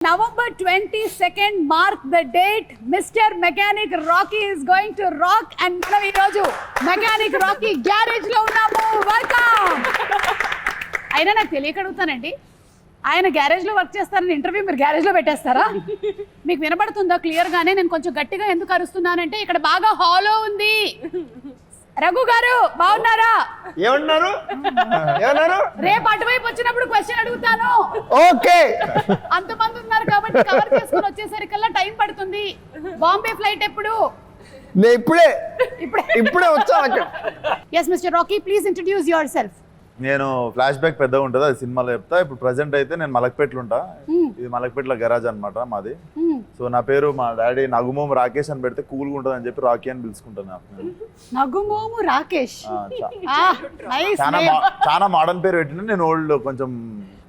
November 22nd, mark the date. Mr. Mechanic Rocky is going to rock and మనం ఈరోజు mechanic Rocky garage లో ఉన్నాము. Welcome. అయినా నాకు తెలియక అడుగుతానండి, ఆయన గ్యారేజ్ లో వర్క్ చేస్తారని ఇంటర్వ్యూ మీరు గ్యారేజ్ లో పెట్టేస్తారా? మీకు వినబడుతుందా క్లియర్ గానే? నేను కొంచెం గట్టిగా ఎందుకు అరుస్తున్నానంటే ఇక్కడ బాగా హాలో ఉంది. రఘు గారు బాగున్నారా? ఏమన్నారు? రేపు అటువైపు వచ్చినప్పుడు క్వశ్చన్ అడుగుతాను. ఓకే. అంతమంది ఉన్నారు కాబట్టి కవర్ చేసుకుని వచ్చేసరికల్లా టైం పడుతుంది. బాంబే ఫ్లైట్ ఎప్పుడు? నేను ఇప్పుడే వచ్చా. Yes mister Rocky, please introduce yourself. నేను ఫ్లాష్ బ్యాక్ పెద్దగా ఉంటుంది, అది సినిమాలో చెప్తా. ఇప్పుడు ప్రజెంట్ అయితే నేను మలక్పేటలో ఉంటా. ఇది మలక్పేటలో గరాజ్ అనమాట మాది. సో నా పేరు మా డాడీ నగుమోము రాకేష్ అని పెడితే కూల్గా ఉంటుంది అని చెప్పి రాకీ అని పిలుచుకుంటాను. నగుమోము రాకేష్ చాలా మోడర్న్ పేరు పెట్టిన, నేను ఓల్డ్ కొంచెం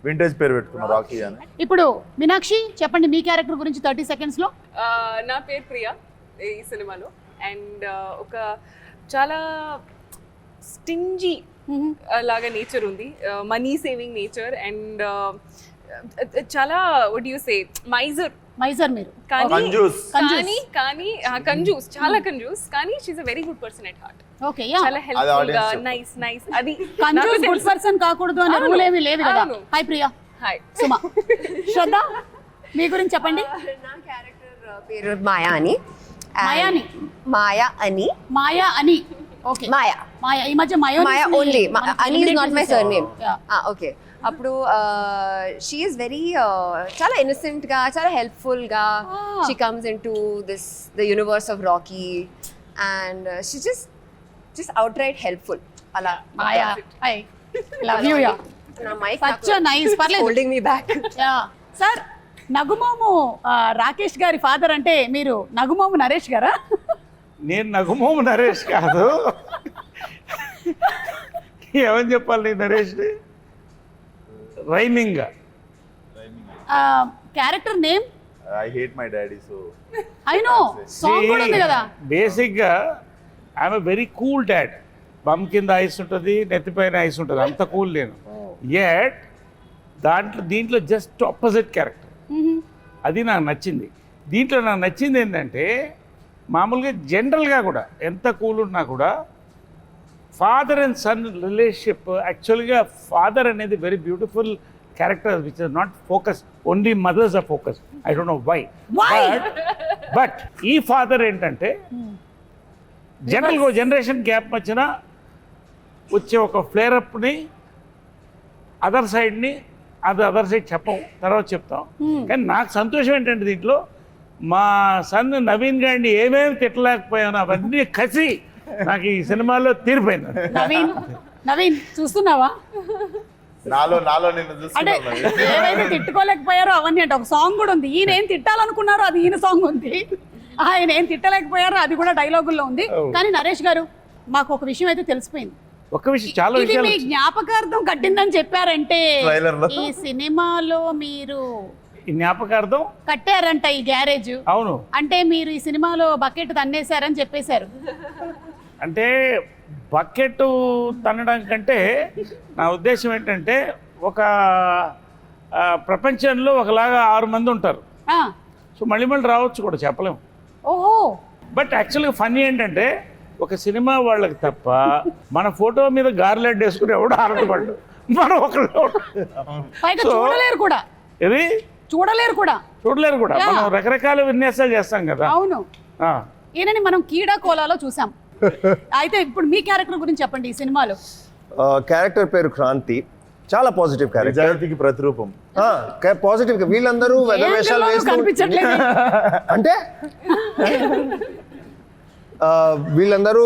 వింటేజ్ పేరు పెట్టుకున్నా రాకీ అని. ఇప్పుడు మీనాక్షి చెప్పండి మీ క్యారెక్టర్ గురించి 30 seconds లో. నా పేరు ప్రియా ఈ సినిమాలో. అండ్ ఒక చాలా స్టింజీ లాగా నేచర్ ఉంది, మనీ సేవింగ్ నేచర్. అండ్ చాలా వాట్ యు సే మైజర్ మీరు. కంజూస్, చాలా కంజూస్. కానీ she is a very good person at heart. Okay, yeah. చాలా హెల్ప్ఫుల్ గా, నైస్. అది కంజూస్ గుడ్ పర్సన్ కాకూడదు అనే రూల్ ఏమీ లేదు కదా. హాయ్ ప్రియా. హాయ్ సుమా. శ్రద్ధ మీ గురించి చెప్పండి. నా క్యారెక్టర్ పేరు మాయా అని. మాయా అని. ఓకే, మాయా. ఈ మధ్య మాయా ఓన్లీ. అని is not my surname. Okay. అప్పుడు షీ ఈస్ వెరీ చాలా ఇన్నోసెంట్ గా, చాలా హెల్ప్ఫుల్ గా she comes into the universe of Rocky and she just out right helpful. అలా Maya. Hi, love you. Yeah, నా మైక్ సచ్ నైస్. పర్లేదు, holding me back. Yeah sir. నగుమోము Rakesh గారి father అంటే మీరు నగుమోము నరేష్ గారా? నేను నగుమోము నరేష్ కాదు. ఏమని చెప్పాలి Naresh? Rhyming character name I hate my daddy. So I know song కూడా ఉంది కదా. బేసిక్గా I'm a very cool dad. Bum కింద ఐస్ ఉంటుంది, నెత్తిపైన ఐస్ ఉంటుంది, అంత కూల్ నేను. యట్ దీంట్లో జస్ట్ ఆపోజిట్ క్యారెక్టర్. అది నాకు నచ్చింది. దీంట్లో నాకు నచ్చింది ఏంటంటే మామూలుగా జనరల్గా కూడా ఎంత కూల్ ఉన్నా కూడా ఫాదర్ అండ్ సన్ రిలేషన్షిప్, యాక్చువల్గా ఫాదర్ అనేది very beautiful character which is not focus, only mothers are focus. I don't know why. But ఈ ఫాదర్ ఏంటంటే జనరల్గా జనరేషన్ గ్యాప్ వచ్చినా వచ్చే ఒక ఫ్లేరప్ని అదర్ సైడ్ని అదర్ సైడ్ చెప్పం, తర్వాత చెప్తాం. కానీ నాకు సంతోషం ఏంటంటే దీంట్లో మా సన్ నవీన్ గారిని ఏమేమి తిట్టలేకపోయాను అవన్నీ కసి నాకు ఈ సినిమాలో తీరిపోయింది. నవీన్ చూస్తున్నావా? నాలో నిన్ను అంటే ఏవైతే తిట్టుకోలేకపోయారో అవన్నీ అంటే ఒక సాంగ్ కూడా ఉంది. ఈయన ఏం తిట్టాలనుకున్నారో అది ఈయన సాంగ్ ఉంది, ఆయన ఏం తిట్టలేకపోయారో అది కూడా డైలాగుల్లో ఉంది. కానీ నరేష్ గారు, మాకు ఒక విషయం అయితే తెలిసిపోయింది. ఒక విషయం, చాలా ఇది మీ జ్ఞాపకార్థం కట్టిందని చెప్పారంటే ఈ సినిమాలో మీరు జ్ఞాపకార్థం కట్టారంట ఈ గ్యారేజ్. అవును, అంటే మీరు ఈ సినిమాలో బకెట్ తన్నేశారని చెప్పేశారు. అంటే బకెట్ తన్నడం కంటే నా ఉద్దేశం ఏంటంటే ఒక ప్రపంచంలో ఒకలాగా 6 మంది ఉంటారు. సో మళ్ళీ రావచ్చు కూడా, చెప్పలేము. ఓహో. బట్ యాక్చువల్గా ఫన్నీ ఏంటంటే ఒక సినిమా వాళ్ళకి తప్ప మన ఫోటో మీద గార్లెడ్ వేసుకుని ఎవడు ఆరటపడ్డు, మనం ఒకళ్ళు చూడలేరు కూడా. ఇది చూడలేరు కూడా. మనం రకరకాల విన్యాసాలు చేస్తాం కదా. అవును. ఈయనని మనం కీడా కోలాలో చూసాం. అయితే ఇప్పుడు మీ క్యారెక్టర్ గురించి చెప్పండి ఈ సినిమాలో. క్యారెక్టర్ పేరు క్రాంతి. చాలా పాజిటివ్ క్యారెక్టర్, నిజాయితీకి ప్రతిరూపం. పాజిటివ్. వీళ్ళందరూ వేషాలు కనిపించట్లేదు అంటే వీళ్ళందరూ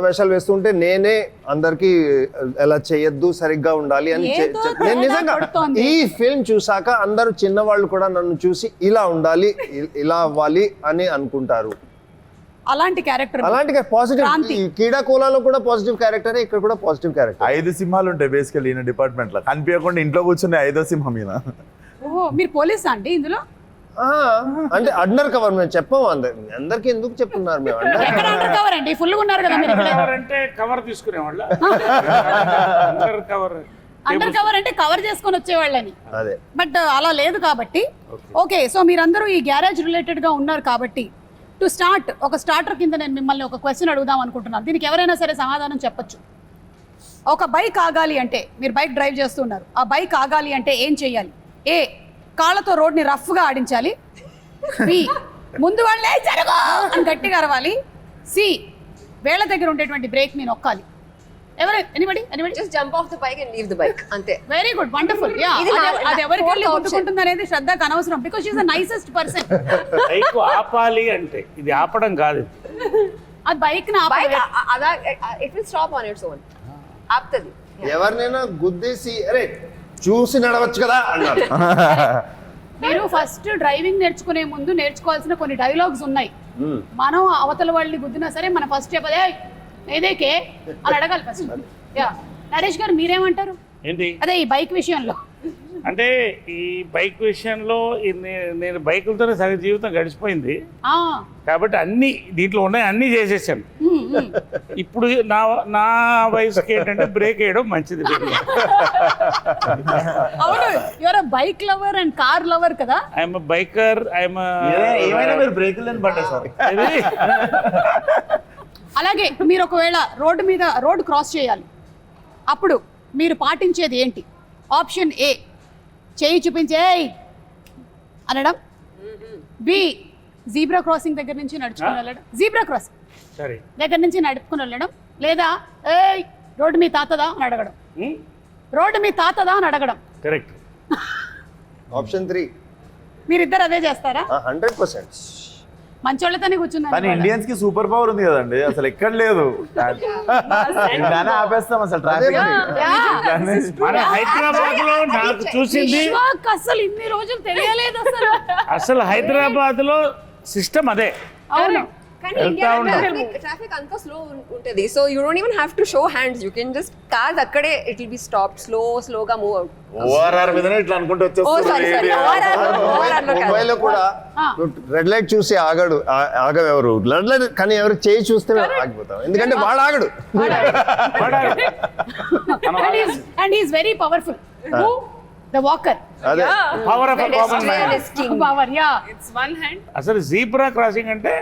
వేషాలు వేస్తుంటే నేనే అందరికి ఎలా చేయొద్దు, సరిగ్గా ఉండాలి అని నేను నిజంగా ఈ ఫిల్మ్ చూసాక అందరూ చిన్నవాళ్ళు కూడా నన్ను చూసి ఇలా ఉండాలి, ఇలా అవ్వాలి అని అనుకుంటారు. అలాంటి క్యారెక్టర్, అలాంటి పాజిటివ్. కీడా కోలాలో కూడా పాజిటివ్ క్యారెక్టర్, ఇక్కడ కూడా పాజిటివ్ క్యారెక్టర్. 5 సింహాలు ఉంటాయి బేసికల్ ఈయన డిపార్ట్మెంట్ లో. కనిపించకుండా ఇంట్లో కూర్చునే 5వ సింహం ఈయన. ఓహో, మీరు పోలీసా అండి ఇందులో? అంటే అండర్ కవర్ మేము చెప్పాము. అందరికి ఎందుకు చెప్తున్నారు? మేము అండర్ కవర్ అండి, ఫుల్ గా ఉన్నారు కదా మీరు. అంటే కవర్ తీసుకునేవాళ్ళ. అండర్ కవర్ అండర్ కవర్ అంటే కవర్ చేసుకొని వచ్చేవాళ్ళని, అదే బట్ అలా లేదు కాబట్టి. ఓకే, సో మీరందరూ ఈ గ్యారేజ్ రిలేటెడ్ గా ఉన్నారు కాబట్టి టు స్టార్ట్ ఒక స్టార్టర్ కింద నేను మిమ్మల్ని ఒక క్వశ్చన్ అడుగుదాం అనుకుంటున్నాను. దీనికి ఎవరైనా సరే సమాధానం చెప్పొచ్చు. ఒక బైక్ ఆగాలి అంటే, మీరు బైక్ డ్రైవ్ చేస్తున్నారు, ఆ బైక్ ఆగాలి అంటే ఏం చేయాలి? ఏ, కాళ్ళతో రోడ్ని రఫ్గా ఆడించాలి. బి, ముందు వాళ్ళే జరగ అని గట్టిగా అరవాలి. సి, వేళ్ళ దగ్గర ఉండేటువంటి బ్రేక్ ని నొక్కాలి. Anybody just jump off the bike and leave the bike అంతే. Very good, wonderful. యా, అది ఎవరికి వెళ్ళి గుర్తుకుంటుంది అనేది శ్రద్ధకు అనవసరం, because she is the nicest person. Bike ఆపాలి అంటే ఇది ఆపడం కాదు, అది బైక్ ని బైక్ అదా it will stop on its own, ఆపుతుంది. ఎవరినైనా గుద్దేసి అరే చూసి నడవచ్చు కదా అన్నారు. మీరు ఫస్ట్ డ్రైవింగ్ నేర్చుకునే ముందు నేర్చుకోవాల్సిన కొన్ని డైలాగ్స్ ఉన్నాయి. మనం అవతల వాళ్ళని గుద్దినా సరే మన ఫస్ట్ చెప్పదే ఏదేకే అని అడగాలి ఫస్ట్. యా, నరేష్ గారు మీరేమంటారు? ఏంటి అదే ఈ బైక్ విషయంలో. అంటే ఈ బైక్ విషయంలో నేను బైకులతోనే సగ జీవితం గడిచిపోయింది ఆ, కాబట్టి అన్ని దీంట్లో ఉన్నాయి, అన్ని చేసేసాను. ఇప్పుడు నా వయసుకి ఏంటంటే బ్రేక్ వేయడం మంచిది. అవును, your bike lover and car lover కదా. ఐఎమ్ బైకర్, ఏమైనా మీరు బ్రేకులు లేని పడ్డా సార్. అలాగే మీరు ఒకవేళ రోడ్డు క్రాస్ చేయాలి, అప్పుడు మీరు పాటించేది ఏంటి? ఆప్షన్ ఏ, చేయి చూపించే అనడం. బి, జీబ్రా క్రాసింగ్ దగ్గర నుంచి నడుచుకుని వెళ్ళడం, జీబ్రా క్రాసింగ్ సరే దగ్గర నుంచి నడుపుకుని వెళ్ళడం. లేదా ఏయ్ రోడ్డు మీ తాతదా అని అడగడం. రోడ్డు మీ తాతదా అని అడగడం. కరెక్ట్. ఆప్షన్ 3 మీరిద్దరు అదే చేస్తారా? 100%. మంచోళ్ళతోనే కూర్చున్నారు. కానీ ఇండియన్స్ కి సూపర్ పవర్ ఉంది కదండి, అసలు ఎక్కడ లేదు. దాన్ని ఆపేస్తాం అసలు ట్రాఫిక్. మన హైదరాబాద్ లో నాకు చూసింది అసలు ఇన్ని రోజులు తెలియలేదు అసలు. అసలు హైదరాబాద్ లో సిస్టమ్ అదే. అవును, కానీ వెళ్తా ఇండియా ఉంటాం. ట్రాఫిక్ అంతా స్లో ఉంటుంది, so you don't even have to show hands, you can just cars అక్కడే ఇట్ విల్ బి స్టాప్డ్, స్లోగా మూవ్ అవుట్. ఓఆర్ఆర్ మీదనే ఇట్లా అనుకుంటూ ముంబైలో కూడా రెడ్ లైట్ చూసి ఆగవెవరు, రెడ్ లైట్ కానీ ఎవరు చేయి చూస్తే ఆగిపోతాం, ఎందుకంటే వాడు ఆగడు. And he is very powerful. The walker. అదే power of common man. Power, yeah. It's one hand. అసలు జీబ్రా క్రాసింగ్ అంటే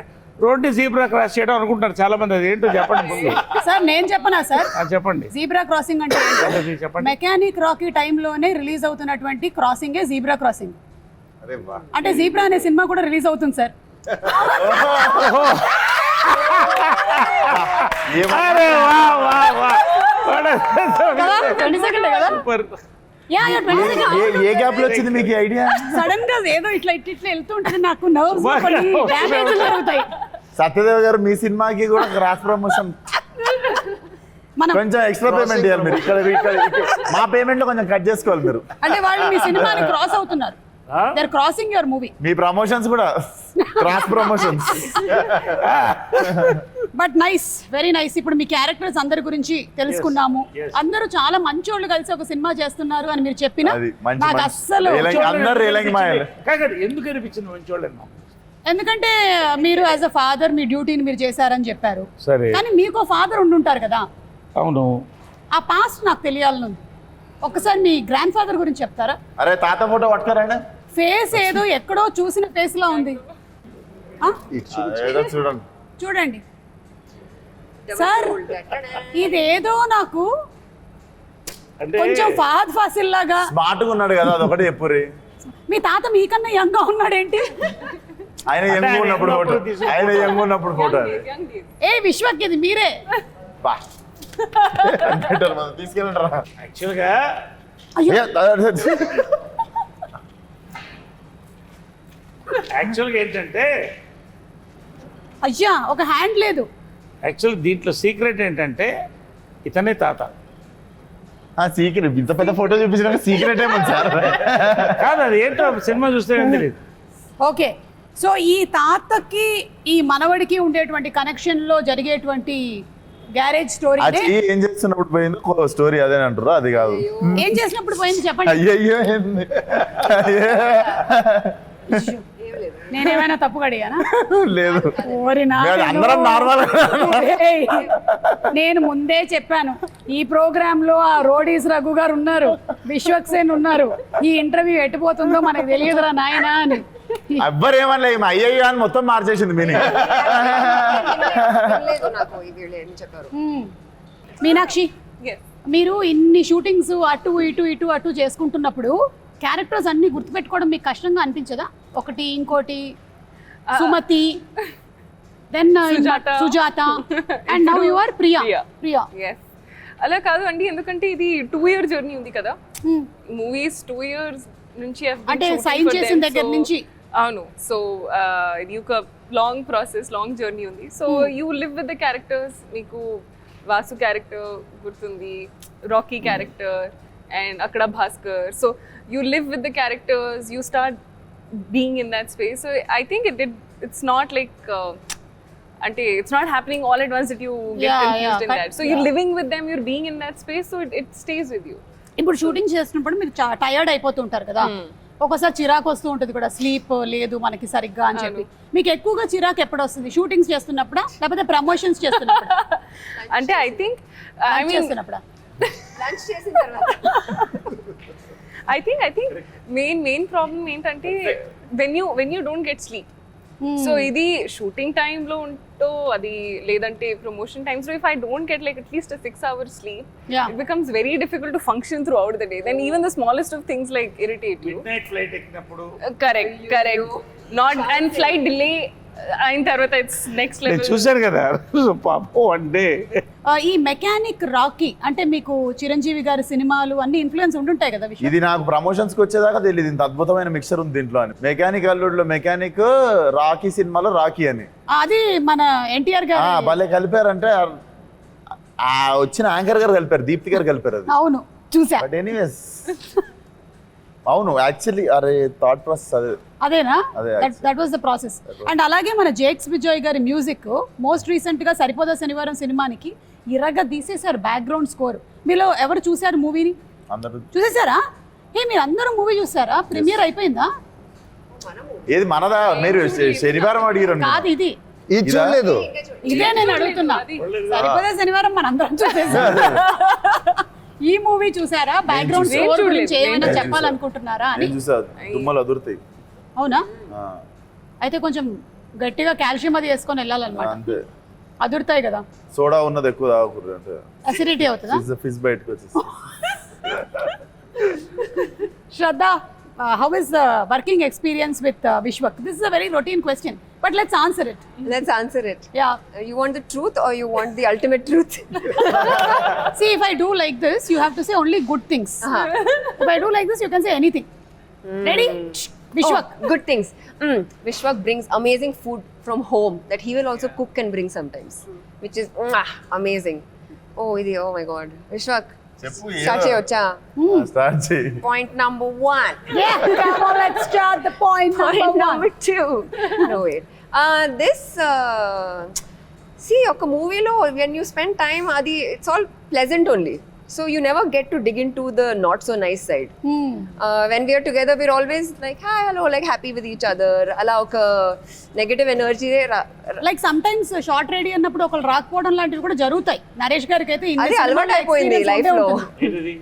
రోడ్డు జీబ్రా క్రాస్ చేయడం అనుకుంటారు చాలా మంది. అది ఏంటో చెప్పండి ముందు. సార్ నేను చెప్పనా సార్? చెప్పండి. జీబ్రా క్రాసింగ్ అంటే అది చెప్పండి. మెకానిక్ రాకీ టైంలోనే రిలీజ్ అవుతున్నటువంటి క్రాసింగే జీబ్రా క్రాసింగ్. అరే వా, అంటే జీబ్రా అనే సినిమా కూడా రిలీజ్ అవుతుంది సార్. అరే వా వా వా. కదా 20 సెకండ్ కదా. సూపర్. Yeah, 20 second. ఏ గ్యాప్ లో వచ్చింది మీకు ఐడియా? సడన్ గా ఏదో ఇట్లా వెళ్తూ ఉంటుంది, నాకు నర్వ్స్ డ్యామేజ్ జరుగుతాయి. సత్యదేవ్ గారు మీ సినిమాకి కూడా క్రాస్ ప్రమోషన్ మనం కొంచెం ఎక్స్ట్రా పేమెంట్ ఇవ్వాలి మీరు. ఇక్కడ మా పేమెంట్ లో కొంచెం కట్ చేసుకోవాలి మీరు. అంటే వాళ్ళు మీ సినిమాని క్రాస్ అవుతున్నారు, they are crossing your movie. మీ ప్రమోషన్స్ కూడా cross promotions. But nice, very nice. ఇప్పుడు మీ క్యారెక్టర్స్ అందరి గురించి తెలుసుకున్నాము. అందరూ చాలా మంచోళ్ళు కలిసి ఒక సినిమా చేస్తున్నారు అని మీరు చెప్పినా అది మంచి నాకు అస్సలు అందరు రేలంగి మాయలు. కాదు, ఎందుకు అనిపించింది మంచోళ్ళని? ఎందుకంటే మీరు యాజ్ అ ఫాదర్ మీ డ్యూటీని మీరు చేశారని చెప్పారు. సరే, కానీ మీకు ఫాదర్ ఉండుంటారు కదా. అవును. ఆ పాస్ట్ నాకు తెలియాలనుంది. ఒక్కసారి మీ గ్రాండ్ ఫాదర్ గురించి చెప్తారా? అరే తాత ఫోటో పట్టుకోరండి. ఫేస్ ఏదో ఎక్కడో చూసిన ఫేస్ లా ఉంది. ఏదో చూడండి. చూడండి సార్, ఇదేదో నాకు అంటే కొంచెం ఫహద్ ఫాసిల్ లాగా. స్మార్ట్ గా ఉన్నాడు కదా, అదొకటి చెప్పుర్రి. మీ తాత మీకన్నా యంగ్ గా ఉన్నాడేంటి? ఆయన యంగ్ ఉన్నప్పుడు ఫోటో, ఆయన యంగ్ ఉన్నప్పుడు ఫోటో అది. ఏ విశ్వక్, ఇది మీరే. బా తీసుకెళ్ళండి రా. యాక్చువల్గా ఏంటంటే అయ్యా ఒక హ్యాండ్ లేదు. యాక్చువల్ దీంట్లో సీక్రెట్ ఏంటంటే ఇతనే తాత. సీక్రెట్ ఇంత పెద్ద ఫోటో చూపించిన సీక్రెట్ ఏముంది సార్? కాదు, అది ఏంటో సినిమా చూస్తే తెలియదు. ఓకే, సో ఈ తాతకి ఈ మనవడికి ఉండేటువంటి కనెక్షన్ లో జరిగేటువంటి గ్యారేజ్ స్టోరీ. ఏం చేస్తున్నప్పుడు పోయిందో స్టోరీ అదే అంటారు, అది కాదు. ఏం చేసినప్పుడు పోయింది చెప్పండి. అయ్యో ఏంది? ఏం లేదు. నేనేమైనా తప్పుగా అడిగానా? లేదు ఓరి నాయనో. అందరం నార్మల్. ఏయ్, నేను ముందే చెప్పాను ఈ ప్రోగ్రామ్ లో ఆ రోడీస్ రఘు గారు ఉన్నారు, విశ్వక్సేన్ ఉన్నారు, ఈ ఇంటర్వ్యూ ఎట్టుపోతుందో మనకు తెలియదురా నాయనా అని. ఎవ్వరు ఏమనలే అయ్యయ్యో అని మొత్తం మార్చేసింది మీనింగ్. లేదు నాకు ఇది ఏం చెప్పారు. మీనాక్షి, Yes. మీరు ఇన్ని షూటింగ్స్ అటు ఇటు ఇటు అటు చేసుకుంటున్నప్పుడు క్యారెక్టర్స్ అన్ని గుర్తుపెట్టుకోవడం మీకు కష్టంగా అనిపించదా? ఒకటి ఇంకోటి Sumathi, then Sujatha, and now you are Priya. Priya Yes. అలా కాదు అండి, ఎందుకంటే ఇది 2 year జర్నీ ఉంది కదా. మూవీస్ 2 years నుంచి I've been అంటే shooting సైన్ for చేసిన them, దగ్గర so- నుంచి. అవును. సో ఇది ఒక లాంగ్ ప్రాసెస్, లాంగ్ జర్నీ ఉంది. So you live with the characters. మీకు వాసు క్యారెక్టర్ గుర్తుంది, రాకీ క్యారెక్టర్, అండ్ అక్కడ Bhaskar. So you live with the characters, you start being in that space. So I think it's not like అంటే it's not happening all at once that you get confused in that. So you living with them, your being in that space, so it stays with you. ఇప్పుడు shooting చేస్తున్నప్పుడు మీరు tired అయిపోతుంటారు కదా, ఒకసారి చిరాకు వస్తూ ఉంటుంది కూడా, స్లీప్ లేదు మనకి సరిగ్గా అని చెప్పి. మీకు ఎక్కువగా చిరాకు ఎప్పుడు వస్తుంది? షూటింగ్స్ చేస్తున్నప్పుడా లేకపోతే ప్రమోషన్స్ చేస్తున్నప్పుడు? అంటే ఐ థింక్ చేస్తున్నప్పుడా? లంచ్ చేసిన తర్వాత I think main problem ఏంటంటే when you don't get sleep. So ఇది షూటింగ్ టైమ్ లో ఉంటో అది లేదంటే ప్రమోషన్ టైమ్స్ లో, if I don't get like at least a 6 hours sleep, Yeah. it becomes very difficult to function throughout the day. Then even the smallest of things like irritate you. Midnight flight ఎక్కినప్పుడు Correct. Not and flight delay అయిన తర్వాత it's next నేను level. చూశాను కదా పాపం అంటే ఈ mechanic Rocky అంటే మీకు చిరంజీవి గారి సినిమాలు అన్ని ఇన్ఫ్లుయెన్స్ ఉంటుంటాయి కదా విశ్వ? ఇది నాకు ప్రమోషన్స్ కి వచ్చేదాకా తెలియదు ఇంత అద్భుతమైన మిక్సర్ ఉంది దీంట్లో అని. మెకానిక్ అల్లుడిలో మెకానిక్, రాకీ సినిమాలో రాకీ అని. అది మన ఎన్టీఆర్ గారు భలే కలిపారంటే ఆ వచ్చిన యాంకర్ గారు కలిపారు, దీప్తి గారు కలిపారు అది. అవును చూసా. బట్ ఎనీవేస్ అవును యాక్చువల్లీ అరే థాట్ ప్రాసెస్ అదే. అదేనా? అదే that was the process. And అలాగే మన జేక్స్ విజయ్ గారి మ్యూజిక్ మోస్ట్ రీసెంట్ గా సరిపోదా శనివారం సినిమానికి ఇరగ తీసేశారు బ్యాక్గ్రౌండ్ స్కోర్. మీలో ఎవరు చూసారు మూవీని? అందరూ చూసేసారా? మీరు అందరూ మూవీ చూసారా? ప్రీమియర్ అయిపోయిందా? ఏది మనదా? మీరు శనివారం అడిగారు. కాదు ఇది ఇది చూడలేదు. ఇదే నేను అడుగుతున్నా. సరిపోదా శనివారం మన అందరం చూసేసాం. ఈ మూవీ చూసారా? బ్యాక్గ్రౌండ్ స్కోర్ గురించి ఏమైనా చెప్పాలనుకుంటున్నారా అని? నేను చూసా, దుమ్మలు అదురుతాయి. అవునా? ఆ, అయితే కొంచెం గట్టిగా కాల్షియం అది వేసుకొని వెళ్ళాలన్నమాట. అంతే. అదురుతాయి కదా, సోడా ఉన్నది ఎక్కువ తాగకూడదు అంటే అసిడిటీ అవుతుందా? ఫిష్ బయటకు వచ్చేసి. శ్రద్ధ, how is the working experience with Vishwak? This is a very routine question, but let's answer it. let's answer it. Yeah. You want the truth or you want the ultimate truth? See, if I do like this, you have to say only good things. If I do like this, you can say anything. Ready? Vishwak. Oh, good things. Vishwak brings amazing food from home that he will also cook and bring sometimes, which is amazing. Oh my God. Vishwak, start cheyocha. Start చేయి. Point number 1. Yeah, come on, let's start the point Point number number 1. 2. No, wait. This, see, oka movie lo, when you spend time, adi, it's all pleasant only. So you never get to dig into the not so nice side. When we are together, we're always like, hi, hello, like happy with each other. Ala oka negative energy. Like sometimes short ready అన్నప్పుడు ఒకళ్ళు రాకపోవడం లాంటివి కూడా జరుగుతాయి. నరేష్ గారికి అయితే అది అలవాటు అయిపోయింది లైఫ్ లో.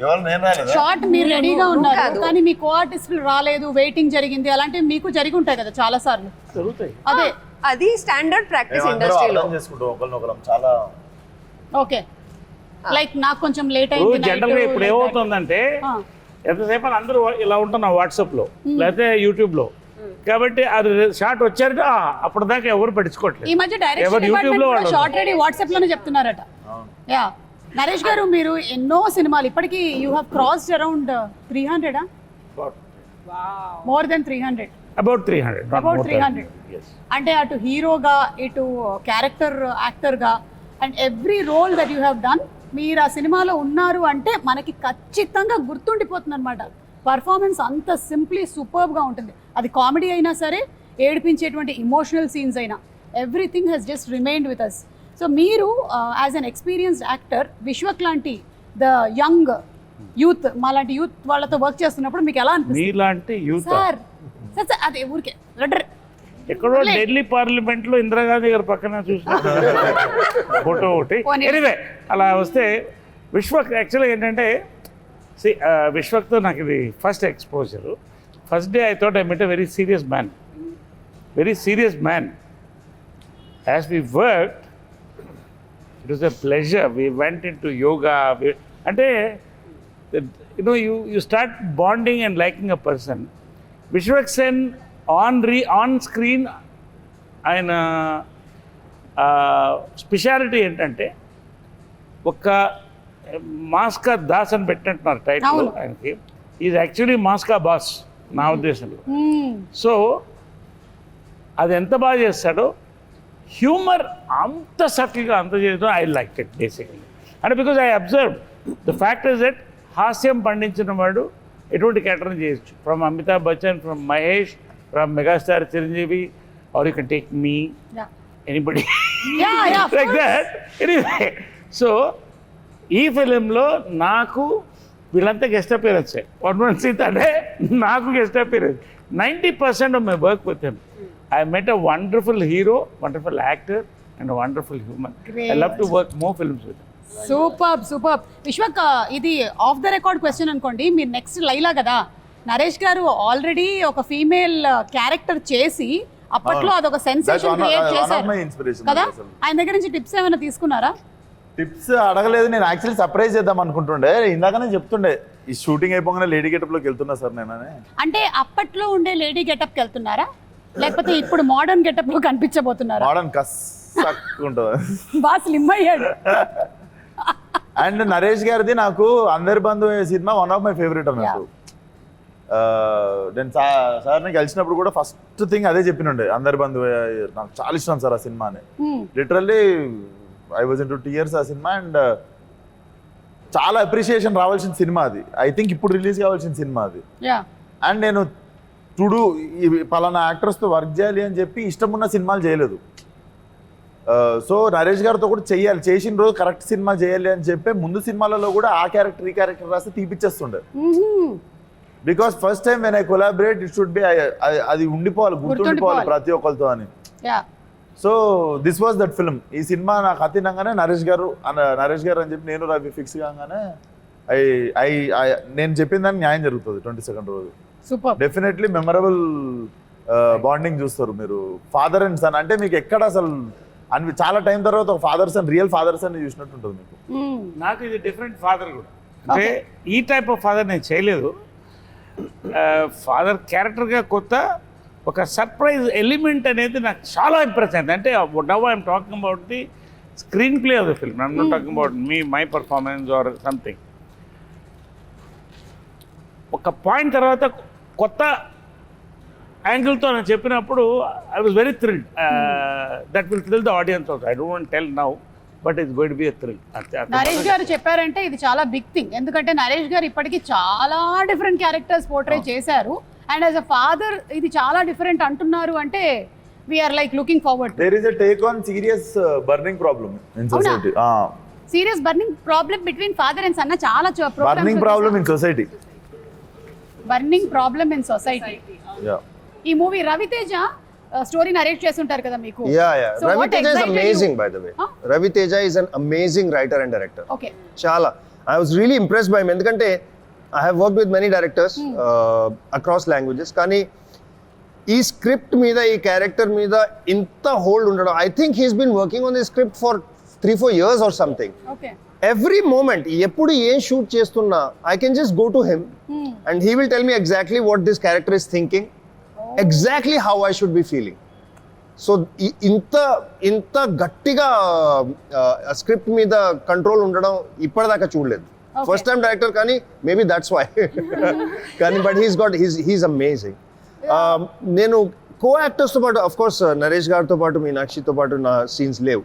ఎవరు నేను రాలేదా? షార్ట్ మీరు రెడీగా ఉన్నారు కాదు. కానీ మీ కో ఆర్టిస్టులు రాలేదు, వెయిటింగ్ జరిగింది, అలాంటివి మీకు జరిగి ఉంటాయి కదా చాలా సార్లు. జరుగుతాయి. అదే అది స్టాండర్డ్ ప్రాక్టీస్ మేమందరం ఇండస్ట్రీలో. అర్థం చేసుకుంటాం ఒకరినొకరం చాలా. ఓకే, లైక్ నాకు కొంచెం లేట్ అయింది జనరల్ గా ఇప్పుడు ఏమవుతుందంటే ఎంతసేపు అని అందరూ ఇలా ఉంటున్నాం వాట్సాప్ లో లేకపోతే యూట్యూబ్ లో, కాబట్టి అది షార్ట్ వచ్చారంటే అప్పటిదాకా ఎవరు పట్టించుకోవట్లేదు. ఈ మధ్య ఎవరు డైరెక్షన్ YouTube డిపార్ట్మెంట్ లో కూడా వాళ్ళు షార్ట్ రెడీ వాట్సాప్ లోనే చెప్తున్నారట. యా, నరేష్ గారు మీరు ఎన్నో సినిమాలు ఇప్పటికి you have crossed around 300 more than 300. About 300. About 300. అంటే అటు హీరోగా ఇటు క్యారెక్టర్ యాక్టర్గా and every role that you have done, మీరు ఆ సినిమాలో ఉన్నారు అంటే మనకి ఖచ్చితంగా గుర్తుండిపోతుంది అనమాట. పర్ఫార్మెన్స్ అంత సింప్లీ సూపర్బ్గా ఉంటుంది. అది కామెడీ అయినా సరే, ఏడిపించేటువంటి ఇమోషనల్ సీన్స్ అయినా, everything has just remained with us. So మీరు as an experienced actor Vishwak లాంటి ద యంగ్ యూత్, మాలాంటి యూత్ వాళ్ళతో వర్క్ చేస్తున్నప్పుడు మీకు ఎలా అనిపిస్తుంది? మీలాంటి యూత్ సార్ సార్ సార్ అదే ఊరికే ఎక్కడో ఢిల్లీ పార్లమెంట్ లో ఇందిరాగాంధీ గారి పక్కన చూసిన ఫోటో ఒకటి. ఎనివే అలా వస్తే విశ్వక్ యాక్చువల్గా ఏంటంటే విశ్వక్తో నాకు ఇది first exposure. First day I thought I met a very serious man. As we work it was a pleasure. We went into yoga. అంటే you start bonding and liking a person. Vishwak Sen on screen ఆయన speciality ఏంటంటే ఒక మాస్కా దాస్ అని పెట్టినట్టున్నారు title ఆయనకి. Is actually మాస్కా boss నా ఉద్దేశంలో. So అది ఎంత బాగా చేస్తాడో, హ్యూమర్ అంత సటిల్గా అంత చేయడం ఐ లైక్ ఇట్ బేసికలీ. అంటే because I observe the fact is that హాస్యం పండించిన వాడు ఎటువంటి క్యారెక్టర్ని చేయొచ్చు. From Amitabh Bachchan, from Mahesh, from megastar Chiranjeevi, or you can take me, anybody like that. Anyway, so ఈ ఫిలింలో నాకు వీళ్ళంతా గెస్ట్ అపియరెన్స్. వన్ సీట్ అంటే నాకు guest appearance. 90% of my work with him. I met a wonderful hero, wonderful actor, and a wonderful human. Great. I love to work more films with him. Super. Vishwak, ఇది of the record question అనుకోండి. మీరు next Laila కదా, నరేష్ గారు already ఒక female character చేసి అప్పట్లో అదొక sensation create చేశారు కదా. ఆయన దగ్గర నుంచి టిప్స్ ఏమైనా తీసుకున్నారా? టిప్స్ అడగలేదు, నేను యాక్చువల్లీ సర్ప్రైజ్ చేద్దాం అనుకుంటుండే. ఇందాకనే చెప్తుండే ఈ షూటింగ్ అయిపోగానే లేడీ గెటప్లోకి వెళ్తున్నా సార్ నేను. అంటే అప్పట్లో ఉండే లేడీ గెటప్కి వెళ్తున్నారా, లేకపోతే ఇప్పుడు మోడర్న్ గెటప్ లో కనిపించబోతున్నారా? మోడర్న్ ఉంటుంది, బాగా స్లిమ్ అయ్యాడు. అండ్ నరేష్ గారిది నాకు అందరి బంధు సినిమా వన్ ఆఫ్ మై ఫేవరెట్ అన్నట్టు. నేను సార్ని కలిసినప్పుడు కూడా ఫస్ట్ థింగ్ అదే చెప్పినండే, అందరి బంధు నాకు చాలా ఇష్టం సార్ ఆ సినిమా అని. Literally I was in 2 years ఆ సినిమా. అండ్ చాలా అప్రిషియేషన్ రావాల్సిన సినిమా అది. ఐ థింక్ ఇప్పుడు రిలీజ్ కావాల్సిన సినిమా అది. అండ్ నేను టుడు పలానా యాక్టర్స్తో వర్క్ చేయాలి అని చెప్పి ఇష్టం ఉన్న సినిమాలు చేయలేదు. సో నరేష్ గారితో కూడా చెయ్యాలి, చేసిన రోజు కరెక్ట్ సినిమా చేయాలి అని చెప్పి ముందు సినిమాలలో కూడా ఆ క్యారెక్టర్ ఈ క్యారెక్టర్ రాస్తే తీపిచ్చేస్తుండే. Because first time when I collaborate it should be, అది ఉండిపోవాలి, గుర్తుండిపోవాలి ప్రతి ఒక్కరితో అని. So this was that film. ఈ సినిమా నాకు అతినంగానే నరేష్ గారు అని చెప్పి నేను రవి ఫిక్స్ కాగానే నేను చెప్పిన దానికి న్యాయం జరుగుతుంది 22nd రోజు. డెఫినెట్లీ మెమరబుల్ బాండింగ్ చూస్తారు మీరు. ఫాదర్ అండ్ సన్ అంటే మీకు ఎక్కడ అసలు చాలా టైం తర్వాత ఒక father son, real father son చూసినట్టు ఉంటుంది మీకు. నాకు ఇది డిఫరెంట్ ఫాదర్ కూడా. అంటే ఈ టైప్ ఆఫ్ ఫాదర్ నేను చేయలేదు. ఫాదర్ క్యారెక్టర్గా కొత్త ఒక సర్ప్రైజ్ ఎలిమెంట్ అనేది నాకు చాలా ఇంప్రెస్ అయింది. అంటే now I'm talking about the screen play of the film, I'm not talking about my performance or something. ఒక పాయింట్ తర్వాత కొత్త యాంగిల్తో నేను చెప్పినప్పుడు I was very thrilled. That will thrill the audience also. I don't want tell now, but it's going to be a thrill. Naresh గారు చెప్పారంటే ఇది చాలా big thing. ఎందుకంటే నరేష్ గారు ఇప్పటికీ చాలా డిఫరెంట్ క్యారెక్టర్స్ పోర్ట్రే చేశారు. అండ్ యాజ్ అ ఫాదర్ ఇది చాలా డిఫరెంట్ అంటున్నారు అంటే we are like looking forward. There is a take on serious burning problem in society. Serious burning problem between father and sun. చాలా burning problem in society. Burning problem in society. ఈ movie Raviteja story narrate చేస్తుంటారు కదా మీకు. Raviteja is amazing by the way. Raviteja is an amazing writer and director. Okay. చాలా I was really impressed by him ఎందుకంటే I have worked with many directors across languages, కానీ ఈ script మీద ఈ క్యారెక్టర్ మీద ఇంత హోల్డ్ ఉండడం. I think he's been working on this script for 3-4 years or something. Okay. Every moment ఎప్పుడు ఏం షూట్ చేస్తున్నా I can just go to him and he will tell me exactly what this character is thinking, exactly how I should be feeling. So ఇంత గట్టిగా script మీద control ఉండడం ఇప్పటిదాకా చూడలేదు. First time director కానీ మేబీ దట్స్ వై. కానీ but he's amazing. నేను కో యాక్టర్స్తో పాటు అఫ్ కోర్స్ నరేష్ గారితో పాటు మీనాక్షితో పాటు నా సీన్స్ లేవు.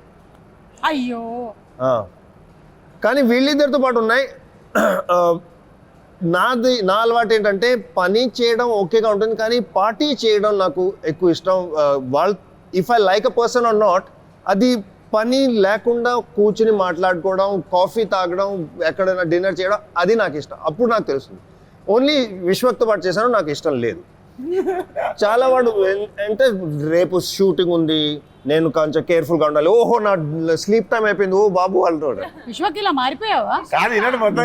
అయ్యో. కానీ వీళ్ళిద్దరితో పాటు ఉన్నాయి. నా అలవాటు ఏంటంటే పని చేయడం ఓకేగా ఉంటుంది, కానీ పార్టీ చేయడం నాకు ఎక్కువ ఇష్టం. వాళ్ళు if I like a person are not, అది పని లేకుండా కూర్చుని మాట్లాడుకోవడం, కాఫీ తాగడం, ఎక్కడైనా డిన్నర్ చేయడం, అది నాకు ఇష్టం. అప్పుడు నాకు తెలుస్తుంది. ఓన్లీ విశ్వక్తో పాటు చేశాను నాకు ఇష్టం లేదు. చాలా వాడు అంటే రేపు షూటింగ్ ఉంది, నేను కొంచెం కేర్ఫుల్ గా ఉండాలి, ఓహో నా స్లీప్ టైం అయిపోయింది, ఓ బాబు అంటాడు. విశ్వకి ఇలా మారిపోయావా? కాదు ఇలాంటి మొత్తం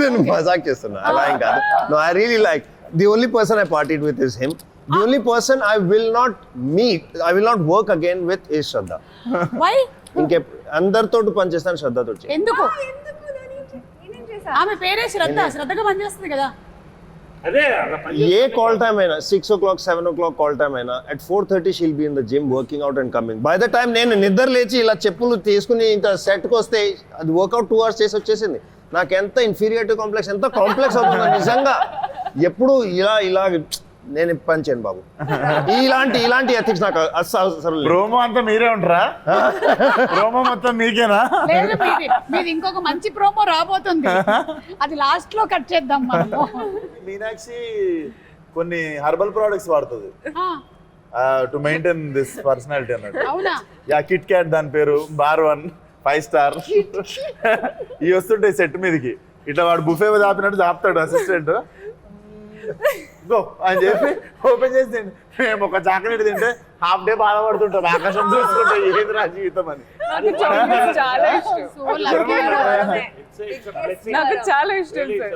నేను మజాక్ చేస్తున్నా, అలా ఏం కాదు. No, I really like the only person I partied with is him. The only person I will not meet, I will not work again with is Shraddha. Why? ఇంకే అందరితో పనిచేస్తాను, శ్రద్ధతో చేయను. ఎందుకు? ఆమె పేరే శ్రద్ధ, శ్రద్ధగా పనిచేస్తుంది కదా. అదే ఏ కాల్ టైమ్ అయినా 6 o'clock 7 o'clock కాల్ టైమ్ అయినా at 4:30 she'll be in the gym working out and coming. By the time నేను నిద్ర లేచి ఇలా చెప్పులు తీసుకుని ఇంత సెట్కి వస్తే అది వర్కౌట్ 2 hours చేసి వచ్చేసింది. నాకు ఎంత ఇన్ఫీరియారిటీ కాంప్లెక్స్, ఎంత కాంప్లెక్స్ అవుతుందో నిజంగా. ఎప్పుడు ఇలా నేను పని చేయను బాబు. ఇలాంటి ఎథిక్స్ నాకు అసలు లేదు. ప్రోమో అంతా మీరే ఉంటారా? ప్రోమో మొత్తం మీకేనా? లేదు, మీది ఇంకొక మంచి ప్రోమో రాబోతుంది, అది లాస్ట్ లో కట్ చేద్దాం మనము. మీనాక్షి కొన్ని హెర్బల్ ప్రొడక్ట్స్ వాడుతుంది టు మెయింటైన్ దిస్ పర్సనాలిటీ అన్నట్టు. అవునా? యా, కిట్ క్యాట్ దాని పేరు, బార్ 1 5 star. ఇవి వస్తుంటాయి సెట్ మీదకి, ఇట్లా వాడు బుఫే దాపినట్టు దాపుతాడు అసిస్టెంట్. గో అని చెప్పి ఓపెన్ చేసి తిండి. మేము ఒక చాక్లెట్ తింటే హాఫ్ డే బాధపడుతుంటాం, ఆకాశం చూసుకుంటే ఏది రా జీవితం అని. నాకు చాక్లెట్స్ చాలా ఇష్టం. So lucky. నాకు చాలా ఇష్టం సార్.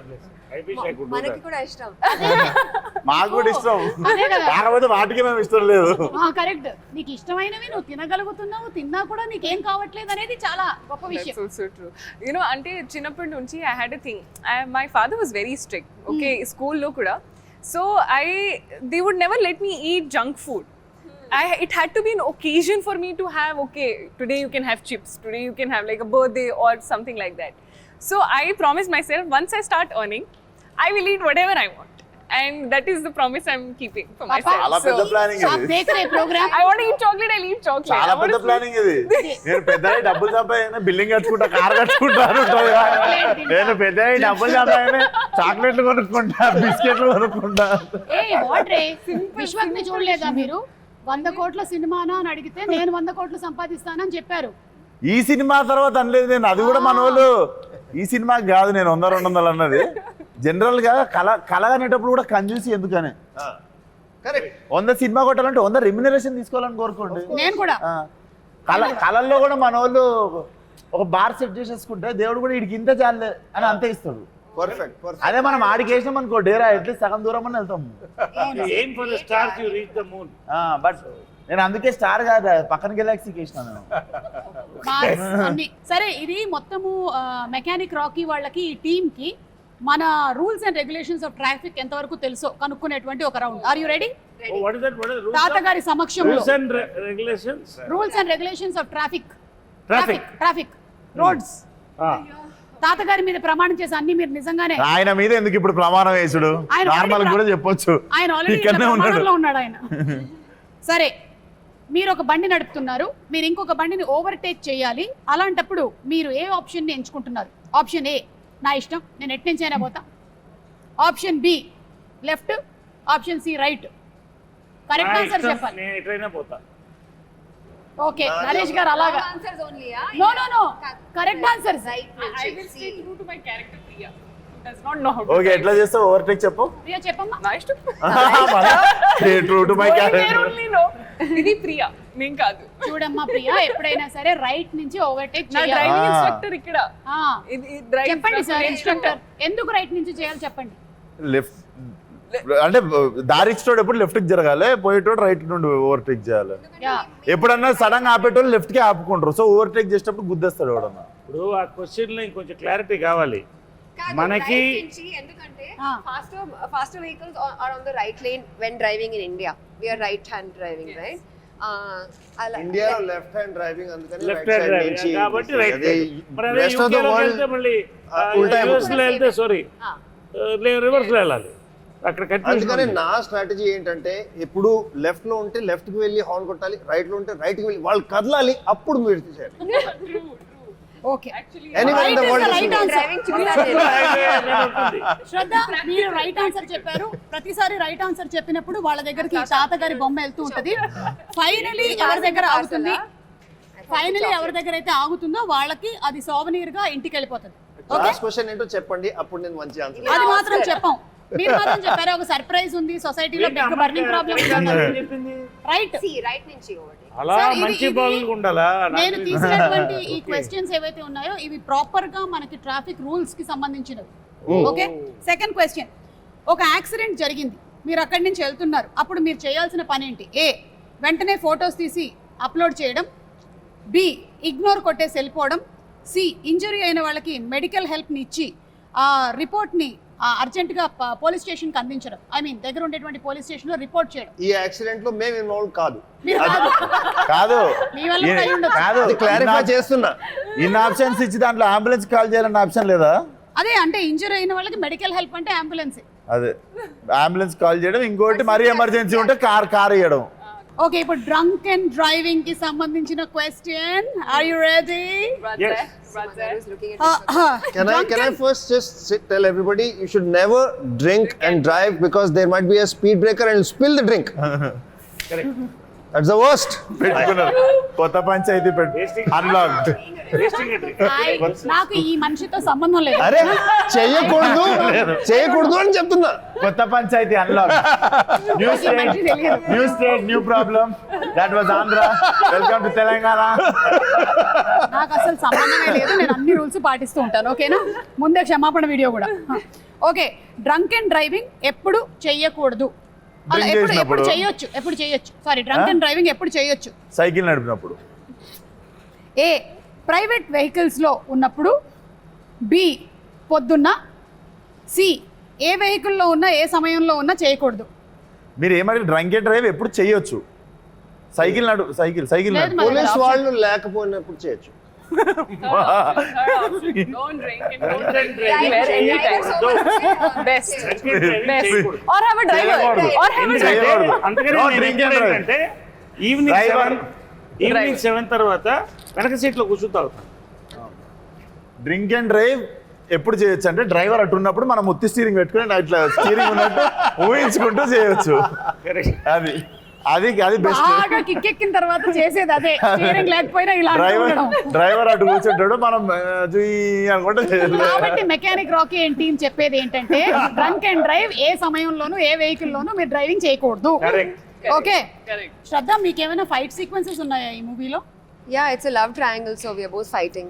మనకి కూడా ఇష్టం. మాకు కూడా ఇష్టం, అదే కదా. కాకపోతే వాటికి మేము ఇష్టం లేదు. కరెక్ట్. నీకు ఇష్టమైనవి నువ్వు తినగలుగుతున్నావు, తిన్నా కూడా నీకేం కావట్లేదు అనేది చాలా గొప్ప విషయం. That's also true. You know, అంటే చిన్నప్పటి నుంచి I had a thing. My father was very strict. Okay, స్కూల్లో కూడా. So they would never let me eat junk food. It had to be an occasion for me to have, okay, today you can have chips, today you can have like a birthday or something like that. So I promised myself, once I start earning, I will eat whatever I want. And that is the promise I'm keeping for myself. చాలా పెద్ద planning आप ఇది. देख रहे programme? I want to eat chocolate, I'll eat chocolate. చాలా I want పెద్ద to planning ఇది. నేను పెద్ద డబ్బులు సంపాదన బిల్డింగ్ కట్టుకుంటా, కార్ కట్టుకుంటా అని ఉంటుంది కదా. నేను పెద్ద డబ్బులు సంపాదన చాక్లెట్లు కొనుక్కుంటా, బిస్కెట్లు కొనుక్కుంటా. వాట్ రే, విశ్వక్ ని చూడలేదా మీరు? 100 కోట్ల సినిమానా అని అడిగితే నేను 100 కోట్లు సంపాదిస్తానని చెప్పారు. ఈ సినిమా తర్వాత అనలేదు నేను, అది కూడా మన వాళ్ళు ఈ సినిమాకి కాదు నేను 100-200 అన్నది. జనరల్ గా కళ అనేటప్పుడు కూడా కంజూసి ఎందుకని. కరెక్ట్. 100 సినిమా కొట్టాలంటే 100 రెమ్యునరేషన్ తీసుకోవాలని కోరుకోండి. నేను కూడా కళల్లో కూడా మన వాళ్ళు ఒక బార్ సెట్ చేసేసుకుంటే దేవుడు కూడా వీడికి ఇంత చాలే అని అంతే ఇస్తాడు. పర్ఫెక్ట్. అదే మనం ఆడికి వేసినాం అనుకో డేరా అట్లీస్ట్ సగం దూరం అని వెళ్తాం. aim for the stars, you reach the moon. But నేను అందుకే స్టార్ కాదు, పక్కన గెలాక్సీకి వేసినాను నేను. అన్ని సరే. ఇది మొత్తము మెకానిక్ రాకీ వాళ్ళకి, ఈ టీమ్ కి మన rules and regulations of traffic ఎంతవరకు తెలుసో కనుక్కునేటువంటి ఒక round. Are you ready? Oh, what is that? What is the rules? తాతగారి సమక్షంలో Rules and regulations. Rules and regulations of traffic Traffic. Roads. Ah. తాతగారి మీద ప్రమాణం చేసి అన్ని మీరు నిజంగానే, ఆయన మీద ఎందుకు ఇప్పుడు ప్రమాణం వేసుడు, ఆయన నార్మల్ కూడా చెప్పొచ్చు, ఆయన ఆల్రెడీ ఇక్కడనే ఉన్నాడు. ఉన్నాడు ఆయన. సరే, మీరు ఒక బండి నడుపుతున్నారు, మీరు ఇంకొక బండిని ఓవర్టేక్ చేయాలి. అలాంటప్పుడు మీరు ఏ ఆప్షన్ ని ఎంచుకుంటున్నారు? ఆప్షన్ ఏ, నా ఇష్టం, నేను ఎటు నుంచి అయినా పోతా. Option B, left. Option C, right. Correct answer చెప్పాలి. నేను ఎట్లయినా పోతా. ఓకే, నరేష్ గారు అలాగా. Answers only, no correct answer. I will stay true to my character, Priya. Who does not know how to okay, drive. ఎట్లా చేస్తావు ఓవర్టేక్ చెప్పు. ప్రియా చెప్పమ్మా. నా ఇష్టం. True to my There character. only know. ఇది ప్రియా, నేను కాదు. చూడమ్మా ప్రియా, ఎప్పుడైనా సరే రైట్ నుంచి ఓవర్టేక్ నా చేయాలి. డ్రైవింగ్ ఇన్స్ట్రక్టర్ ఇక్కడ. ఆ, ఇది drive చెప్పండి సార్ instructor. ఇన్స్ట్రక్టర్, ఎందుకు రైట్ నుంచి చేయాలి చెప్పండి. లెఫ్ట్ అంటే దారి ఇచ్చేటోడు ఎప్పుడు లెఫ్ట్ కి జరగాలి, పోయేటోడు రైట్ నుండి ఓవర్టేక్ చేయాలి. యా, ఎప్పుడన్నా సడన్ గా ఆపేటోళ్ళు లెఫ్ట్ కి ఆపుకుంటారు, సో ఓవర్టేక్ చేసేటప్పుడు గుద్దేస్తాడు ఎవడన్నా. ఇప్పుడు ఆ క్వశ్చన్ లో ఇంకొంచెం క్లారిటీ కావాలి మనకి. ఎందుకంటే Ah. faster vehicles are on the right lane when driving in India. We are right hand driving, right? ఇండియాలో లెఫ్ట్ హ్యాండ్ డ్రైవింగ్, అందుకని left right hand side driving నుంచి. కాబట్టి రైట్. అదే మరి అదే రెస్ట్ ఆఫ్ ద యూకేలో వరల్డ్ వెళ్తే మళ్ళీ ఉల్టా యూఎస్ లో వెళ్తే సారీ రివర్స్ లో వెళ్ళాలి. అక్కడ అందుకని కన్ఫ్యూజన్. నా స్ట్రాటజీ ఏంటంటే ఎప్పుడు లెఫ్ట్ లో ఉంటే లెఫ్ట్ కి వెళ్ళి హార్న్ కొట్టాలి, రైట్ లో ఉంటే రైట్ కి వెళ్ళి వాళ్ళు కదలాలి, అప్పుడు మీరు చేయాలి. Okay. Anywhere in the world is right answer. Driving చూసాను. శ్రద్ధ, మీరు రైట్ ఆన్సర్ చెప్పారు. ప్రతిసారి రైట్ ఆన్సర్ చెప్పినప్పుడు వాళ్ళ దగ్గరికి తాతగారి బొమ్మ వెళ్తూ ఉంటది. ఫైనలీ ఎవరి దగ్గర ఆగుతుంది, ఫైనలీ ఎవరి దగ్గర అయితే ఆగుతుందో వాళ్ళకి అది సోవనీర్ గా ఇంటికి వెళ్ళిపోతుంది. లాస్ట్ క్వశ్చన్ ఏంటో చెప్పండి, అప్పుడు నేను మంచి ఆన్సర్. అది మాత్రం చెప్పాం. మీరు మాత్రం చెప్పారు ఒక సర్ప్రైజ్ ఉంది సొసైటీలో బిగ్ బర్నింగ్ ప్రాబ్లం చెప్పింది రైట్. రైట్ నుంచి ఒకటి. అలా Sir, మంచి బాగులు ఉండాలా నేను తీసినటువంటి ఈ క్వశ్చన్స్ ఏవైతే ఉన్నాయో ఇవి ప్రాపర్ గా మనకి ట్రాఫిక్ రూల్స్ కి సంబంధించినవి. ఓకే, సెకండ్ క్వశ్చన్, ఒక యాక్సిడెంట్ జరిగింది, మీరు అక్కడి నుంచి వెళ్తున్నారు, అప్పుడు మీరు చేయాల్సిన పని ఏంటి? ఏ, వెంటనే ఫొటోస్ తీసి అప్లోడ్ చేయడం, బి, ఇగ్నోర్ కొట్టేసి వెళ్ళిపోవడం, సి, ఇంజరీ అయిన వాళ్ళకి మెడికల్ హెల్ప్ని ఇచ్చి ఆ రిపోర్ట్ని అర్జెంటుగా పోలీస్ స్టేషన్కి అందించడం, ఐ మీన్ దగ్గర ఉండేటువంటి పోలీస్ స్టేషన్లో రిపోర్ట్ చేయడం. ఈ యాక్సిడెంట్ లో మేము ఇన్వాల్వ్ కాదు. మీరు కాదు, కాదు మీ వల్ల కూడా అయి ఉండొచ్చు. కాదు అది క్లారిఫై చేస్తున్నా. ఇన్ని ఆప్షన్స్ ఇచ్చి దాంట్లో అంబులెన్స్ కాల్ చేయాలన్న ఆప్షన్ లేదా? అదే అంటే ఇంజరీ అయిన వాళ్ళకి మెడికల్ హెల్ప్ అంటే అంబులెన్స్. అదే అంబులెన్స్ కాల్ చేయడం, ఇంకోటి మరీ ఎమర్జెన్సీ ఉంటే కార్ ఇవ్వడం. ఓకే, ఇప్పుడు డ్రంక్ అండ్ డ్రైవింగ్ కి సంబంధించిన question, are you ready? Yes. Brother is looking at Can I first just tell everybody you should never drink and drive because there might be a speed breaker and spill the drink. Correct. That's the worst. పెట్టుకున్నారు కొత్త panchayat unlocked. నాకు ఈ మనిషితో సంబంధం లేదు. అరే చేయకూడదు అని చెప్తున్నా. కొత్త పంచాయతీ unlock. New state new problem. That was Andhra. Welcome to Telangana. నాకు అసలు సంబంధమే లేదు, నేను అన్ని రూల్స్ పాటిస్తూ ఉంటాను. ఓకేనా, ముందే క్షమాపణ వీడియో కూడా. ఓకే, డ్రంక్ అండ్ డ్రైవింగ్ ఎప్పుడు చెయ్యకూడదు? అలా ఎప్పుడు చేయొచ్చు? సారీ, డ్రంక్ అండ్ డ్రైవింగ్ ఎప్పుడు చేయొచ్చు? సైకిల్ నడిపినప్పుడు. ఏ, ప్రైవేట్ వెహికల్స్లో ఉన్నప్పుడు, బి, పొద్దున్న, సి, ఏ వెహికల్లో ఉన్నా ఏ సమయంలో ఉన్నా చేయకూడదు. మీరు ఏమంటే డ్రంక్ అండ్ డ్రైవ్ ఎప్పుడు చేయొచ్చు? సైకిల్ లేదు మరి. పోలీస్ వాళ్ళు లేకపోయినప్పుడు చేయొచ్చు. Don't drink and don't drive anytime. Best. Or have a driver. Or have a driver. అంటే ఈవినింగ్ 7 తర్వాత వెనక సీట్లో కూర్చుంటారు. డ్రింక్ అండ్ డ్రైవ్ ఎప్పుడు చేయొచ్చు అంటే డ్రైవర్ అటు ఉన్నప్పుడు మనం ముత్తి స్టీరింగ్ పెట్టుకుని ఇట్లా స్టీరింగ్ ఉన్నట్టు ఊహించుకుంటూ చేయొచ్చు. అది బెస్ట్. బాగా కిక్కెక్కిన తర్వాత చేసేది అదే, స్టీరింగ్ లేకపోయినా ఇలా డ్రైవర్ అటు కూర్చుంటాడు, మనం అనుకుంటే చేయాలి. కాబట్టి మెకానిక్ రాకీ అండ్ టీమ్ చెప్పేది ఏంటంటే డ్రంక్ అండ్ డ్రైవ్ ఏ సమయంలోనూ ఏ వెహికల్ లోనూ మీరు డ్రైవింగ్ చేయకూడదు. ఓకే, శ్రద్ధ, మీకు ఏమైనా ఫైట్ సీక్వెన్సెస్ ఉన్నాయా ఈ మూవీలో? Yeah, it's a love triangle, so we are both fighting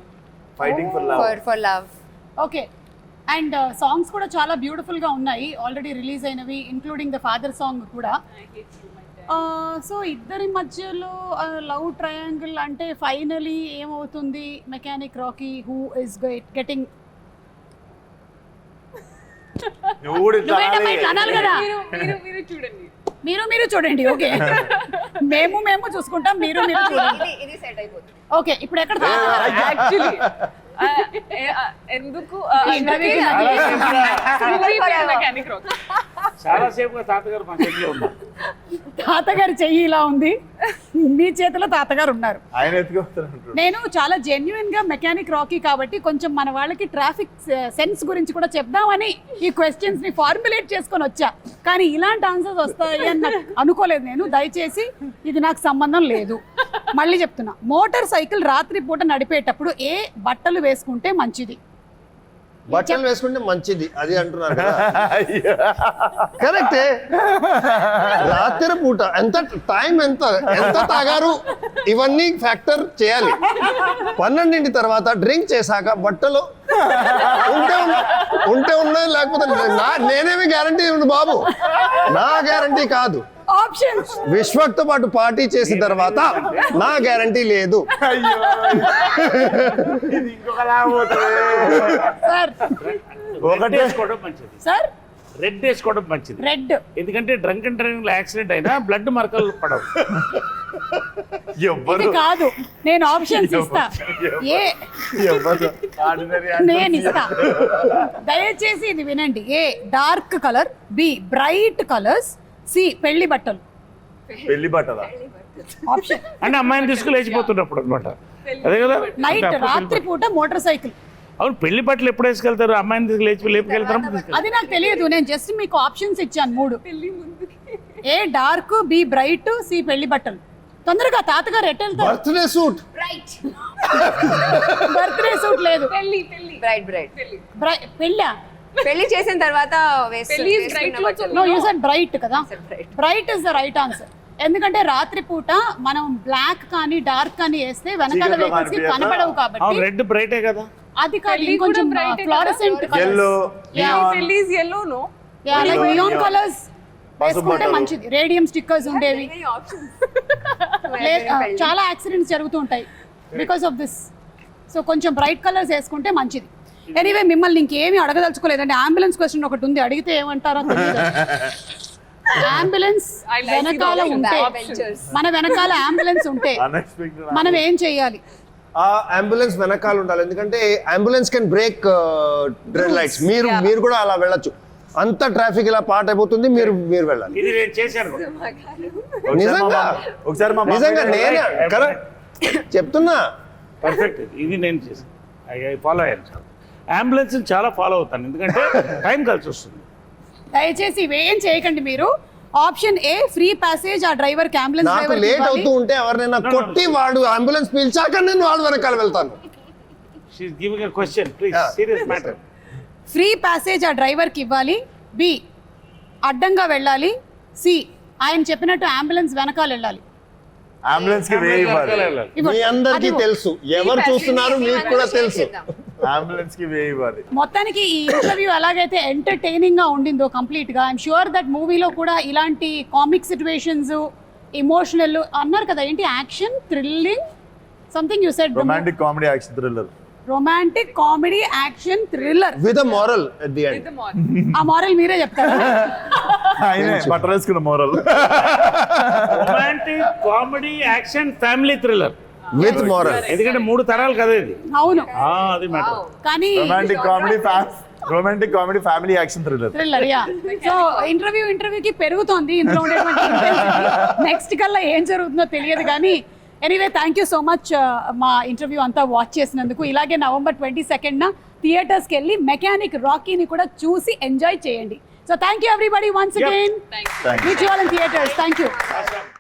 for love. Okay, and songs కూడా చాలా బ్యూటిఫుల్ గా ఉన్నాయి, ఆల్రెడీ రిలీజ్ అయినవి, ఇంక్లూడింగ్ ద ఫాదర్ సాంగ్ కూడా. సో ఇద్దరి మధ్యలో లవ్ ట్రయాంగిల్ అంటే ఫైనలీ ఏమవుతుంది? Mechanic Rocky who is getting అనాలి కదా. మీరు చూడండి. ఓకే, మేము చూసుకుంటాం, మీరు చూడండి. ఇది సెట్ అయిపోతుంది. ఓకే, ఇప్పుడు ఎక్కడ actually ఎందుకు మెకానిక్ రాక్ చాలా సేపుగా తాతగారు మా చెల్లి ఉన్నారు. తాతగారి చెయ్యి ఇలా ఉంది, మీ చేతిలో తాతగారు ఉన్నారు. ఆయన ఎత్తుకొస్తారు. నేను చాలా జెన్యున్ గా మెకానిక్ రాకీ కాబట్టి కొంచెం మన వాళ్ళకి ట్రాఫిక్ సెన్స్ గురించి కూడా చెప్దామని ఈ క్వశ్చన్స్ ని ఫార్ములేట్ చేసుకొని వచ్చా, కానీ ఇలాంటి ఆన్సర్స్ వస్తాయి అని నాకు అనుకోలేదు నేను. దయచేసి ఇది నాకు సంబంధం లేదు. మళ్ళీ చెప్తున్నా, మోటార్ సైకిల్ రాత్రి పూట నడిపేటప్పుడు ఏ బట్టలు వేసుకుంటే మంచిది? బట్టలు వేసుకుంటే మంచిది అది అంటున్నారు కదా. కరెక్టే. రాత్రి పూట ఎంత టైం, ఎంత తాగారు, ఇవన్నీ ఫ్యాక్టర్ చేయాలి. 12 తర్వాత డ్రింక్ చేశాక బట్టలు ఉంటే ఉన్నాయి, లేకపోతే నేనేమి గ్యారంటీ ఉంది బాబు, నా గ్యారంటీ కాదు. ఆప్షన్స్ విశ్వక్తో పాటు పార్టీ చేసిన తర్వాత నా గ్యారంటీ లేదు. సార్, ఒకటి వేసుకోవడం మంచిది. సార్, రెడ్ వేసుకోవడం మంచిది. రెడ్ ఎందుకంటే డ్రంక్ అండ్ డ్రైవింగ్ లో యాక్సిడెంట్ అయినా బ్లడ్ మరకలు పడవు. ఇది కాదు, నేను ఆప్షన్స్ ఇస్తా. నేను ఇస్తా, దయచేసి ఇది వినండి. A, dark colour, B, bright colours, C, పెళ్లి బట్టలు. పెళ్లి బట్టలా? ఆప్షన్ అంటే అమ్మాయిని తీసుకుని లేచిపోతున్నప్పుడు అనమాట. అదే కదా, నైట్, రాత్రి పూట మోటార్ సైకిల్. అవును, పెళ్లి బట్టలు ఎప్పుడు వేసుకెళ్తారు? అమ్మాయిని తీసుకు లేపుకెళ్తారు. అది నాకు తెలియదు, నేను జస్ట్ మీకు ఆప్షన్స్ ఇచ్చాను 3. ఏ, డార్క్, బి, బ్రైట్, సి, పెళ్లి బట్టలు. తొందరగా తాతగారు ఎట్ వెళ్తారు? Birthday suit. బర్త్డే సూట్ లేదు. బ్రైట్ పెళ్ళా? పెళ్లి చేసిన తర్వాత పెళ్లి is bright లో నో యూ సెడ్ బ్రైట్ కదా bright. Bright is the right answer ఎందుకంటే రాత్రిపూట మనం బ్లాక్ కానీ డార్క్ కానీ వేస్తే వెనకాల చీకట్లో వెహికల్స్ కి కనిపించదా? కనపడవు కాబట్టి రెడ్ బ్రైటే కదా. అది కాదు పెళ్లి ఇంకొంచెం కూడా bright ఏ కదా? Fluorescent Yellow, neon. పెళ్లి is yellow, no? Like neon colours పసుపు వేసుకుంటే బట్టలు. మంచిది. రేడియం స్టిక్కర్స్ ఉండేవి. Many options. చాలా యాక్సిడెంట్స్ జరుగుతూ ఉంటాయి బికాస్ ఆఫ్ దిస్. సో కొంచెం బ్రైట్ కలర్స్ వేసుకుంటే మంచిది. ఎనీవే మిమ్మల్ని ఇంకేమీ అడగదలుచుకోలేదండి. అంబులెన్స్ క్వశ్చన్ ఒకటి ఉంది, అడిగితే ఏమంటారో తెలియదు. అంబులెన్స్ I like the వెనకాల option, ఉంటే adventures. మన వెనకాల అంబులెన్స్ ఉంటే Unexpected. మనం ఏం చేయాలి? ఆ అంబులెన్స్ వెనకాల ఉండాలి, ఎందుకంటే ambulance can break red lights. మీరు కూడా అలా వెళ్ళొచ్చు. అంత ట్రాఫిక్ ఇలా పాట్ అయిపోతుంది, మీరు వెళ్ళాలి. ఇది నేను చేశాను. నిజంగా ఒకసారి మా నిజంగా నేనే కరెక్ట్ చెప్తున్నా. పర్ఫెక్ట్. ఇది నేను చేశాను. ఐ ఫాలో అయ్యాను చాలా. అంబులెన్స్ చాలా ఫాలో అవుతాను, ఎందుకంటే టైం కలిసి వస్తుంది. దయచేసి ఇవేం చేయకండి మీరు. ఆప్షన్ ఏ ఫ్రీ ప్యాసేజ్ ఆ డ్రైవర్ కి అంబులెన్స్ నాకు డ్రైవర్ లేట్ అవుతూ ఉంటే ఎవరినైనా కొట్టి వాడు అంబులెన్స్ పిలిచాక నేను వాడు వెనకాల వెళ్తాను. She is giving a question, please, serious matter. Free passage ఆ డ్రైవర్ కి ఇవ్వాలి. బి అడ్డంగా వెళ్ళాలి. సి ఆయన చెప్పినట్టు అంబులెన్స్ వెనకాల వెళ్ళాలి. అంబులెన్స్ కి వే ఇవ్వాలి. ఇవ్వండి. మీ అందరికీ అది తెలుసు, ఎవరు చూస్తున్నారు మీకు కూడా తెలుసు. అంబులెన్స్ కి వే ఇవ్వాలి. మొత్తానికి ఈ ఇంటర్వ్యూ ఎలాగైతే ఎంటర్టైనింగ్ గా ఉండిందో కంప్లీట్ గా, ఐఎమ్ షూర్ దట్ మూవీలో కూడా ఇలాంటి కామిక్ సిచ్యువేషన్స్, ఇమోషనల్ అన్నారు కదా, ఏంటి action, thrilling, something you said, romantic comedy action thriller. Romantic comedy action thriller with a moral at the end. ఆ మారల్ మీరే చెప్తారా? ఆయనే బట్టలు వేసుకున్న moral. Romantic comedy action family thriller with moral. ఎందుకంటే 3 తరాలు కదా ఇది. అవును, అది మ్యాటర్. కానీ romantic comedy family action thriller. Thriller yeah. So ఇంటర్వ్యూకి పెరుగుతోంది ఇందులో ఉండేటువంటి నెక్స్ట్ కల్లా ఏం జరుగుతుందో తెలియదు కానీ anyway thank you so much మా ఇంటర్వ్యూ అంతా వాచ్ చేసినందుకు. ఇలాగే November 22nd థియేటర్స్కి వెళ్ళి మెకానిక్ రాకీని కూడా చూసి ఎంజాయ్ చేయండి. So thank you everybody once again. Thank you. Meet you all in theatres. Thank you.